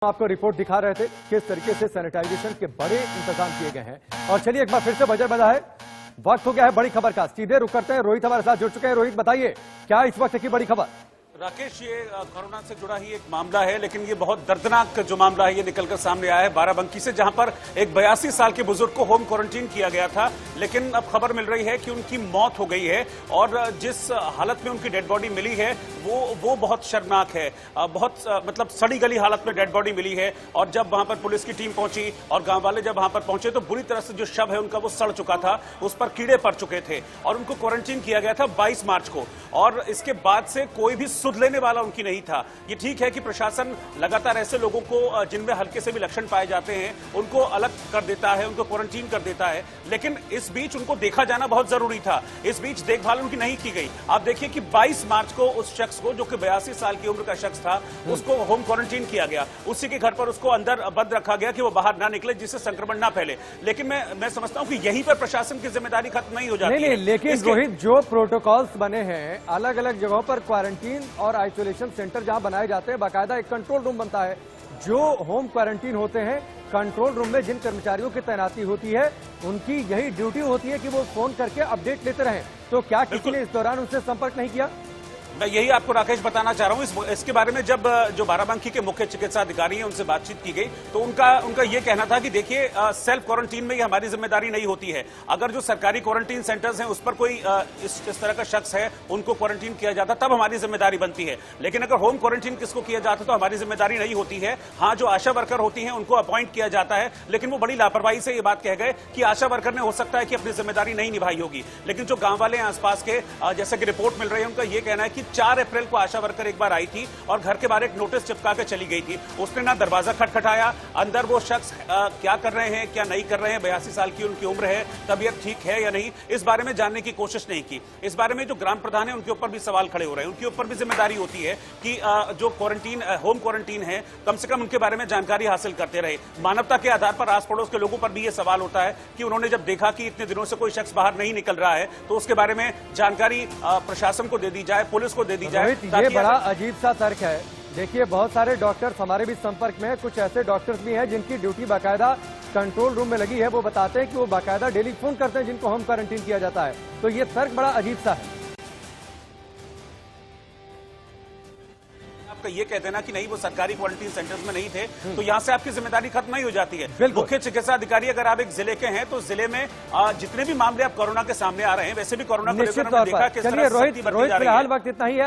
आपको रिपोर्ट दिखा रहे थे किस तरीके से सैनिटाइजेशन के बड़े इंतजाम किए गए हैं। और चलिए एक बार फिर से बजर बजा है, वक्त हो गया है बड़ी खबर का। सीधे रुक करते हैं, रोहित हमारे साथ जुड़ चुके हैं। रोहित बताइए क्या इस वक्त की बड़ी खबर? राकेश, ये कोरोना से जुड़ा ही एक मामला है, लेकिन ये बहुत दर्दनाक जो मामला है ये निकलकर सामने आया है बाराबंकी से, जहां पर एक 82 साल के बुजुर्ग को होम क्वारंटीन किया गया था, लेकिन अब खबर मिल रही है कि उनकी मौत हो गई है। और जिस हालत में उनकी डेड बॉडी मिली है वो बहुत शर्मनाक है। बहुत मतलब सड़ी गली हालत में डेड बॉडी मिली है। और जब वहां पर पुलिस की टीम पहुंची और गांव वाले जब वहां पर पहुंचे तो बुरी तरह से जो शव है उनका वो सड़ चुका था, उस पर कीड़े पड़ चुके थे और उनको क्वारंटीन किया गया था 22 मार्च को। और इसके बाद से कोई भी सुध लेने वाला उनकी नहीं था। ये ठीक है कि प्रशासन लगातार ऐसे लोगों को जिनमें हल्के से भी लक्षण पाए जाते हैं उनको अलग कर देता है, उनको क्वारंटीन कर देता है, लेकिन इस बीच उनको देखा जाना बहुत जरूरी था। इस बीच देखभाल उनकी नहीं की गई। आप देखिए कि 22 मार्च को उस शख्स को, जो कि 82 साल की उम्र का शख्स था, उसको होम क्वारंटीन किया गया। उसी के घर पर उसको अंदर बंद रखा गया कि वो बाहर ना निकले, जिससे संक्रमण ना फैले। लेकिन मैं समझता हूं कि यहीं पर प्रशासन की जिम्मेदारी खत्म नहीं हो जाती है। लेकिन रोहित, जो प्रोटोकॉल्स बने हैं अलग अलग जगहों पर क्वारंटीन और आइसोलेशन सेंटर जहां बनाए जाते हैं, बाकायदा एक कंट्रोल रूम बनता है। जो होम क्वारंटीन होते हैं, कंट्रोल रूम में जिन कर्मचारियों की तैनाती होती है उनकी यही ड्यूटी होती है कि वो फोन करके अपडेट लेते रहें। तो क्या किसी ने इस दौरान उनसे संपर्क नहीं किया? मैं यही आपको राकेश बताना चाह रहा हूं। इसके बारे में जब जो बाराबंकी के मुख्य चिकित्सा अधिकारी हैं उनसे बातचीत की गई तो उनका ये कहना था कि देखिए, सेल्फ क्वारंटीन में ये हमारी जिम्मेदारी नहीं होती है। अगर जो सरकारी क्वारंटीन सेंटर्स हैं उस पर कोई इस तरह का शख्स है, उनको क्वारंटीन किया जाता तब हमारी जिम्मेदारी बनती है। लेकिन अगर होम क्वारंटीन किसको किया जाता तो हमारी जिम्मेदारी नहीं होती है। हाँ, जो आशा वर्कर होती हैं उनको अपॉइंट किया जाता है, लेकिन वो बड़ी लापरवाही से ये बात कह गए कि आशा वर्कर ने हो सकता है कि अपनी जिम्मेदारी नहीं निभाई होगी। लेकिन जो गांव वाले आसपास के, जैसा कि रिपोर्ट मिल रही है, उनका यह कहना है कि 4 अप्रैल को आशा वर्कर एक बार आई थी और घर के बाहर एक नोटिस चिपका के चली गई थी। उसने ना दरवाजा खटखटाया, अंदर वो शख्स क्या कर रहे हैं क्या नहीं कर रहे हैं, 82 साल की उनकी उम्र है, तबीयत ठीक है या नहीं, इस बारे में जानने की कोशिश नहीं की। इस बारे में जो ग्राम प्रधान है उनके ऊपर भी सवाल खड़े हो रहे हैं। उनके ऊपर भी जिम्मेदारी होती है कि जो क्वारंटीन होम क्वारंटीन है, कम से कम उनके बारे में जानकारी हासिल करते रहे। मानवता के आधार पर आस पड़ोस के लोगों पर भी यह सवाल होता है कि उन्होंने जब देखा कि इतने दिनों से कोई शख्स बाहर नहीं निकल रहा है तो उसके बारे में जानकारी प्रशासन को दे दी जाए, पुलिस को दे दी जाए। ये बड़ा अजीब सा तर्क है। देखिए, बहुत सारे डॉक्टर्स हमारे भी संपर्क में है, कुछ ऐसे डॉक्टर्स भी हैं जिनकी ड्यूटी बाकायदा कंट्रोल रूम में लगी है। वो बताते हैं कि वो बाकायदा डेली फोन करते हैं जिनको होम क्वारंटीन किया जाता है। तो ये तर्क बड़ा अजीब सा है। आपका ये कहते हैं ना कि नहीं, वो सरकारी क्वारंटीन सेंटर्स में नहीं थे, तो यहां से आपकी जिम्मेदारी खत्म नहीं हो जाती है। मुख्य चिकित्सा अधिकारी अगर आप एक जिले के हैं तो जिले में जितने भी मामले आप कोरोना के सामने आ रहे हैं, वैसे भी कोरोना को लेकर हमने देखा कि चलिए रोहित, फिलहाल वक्त इतना ही है।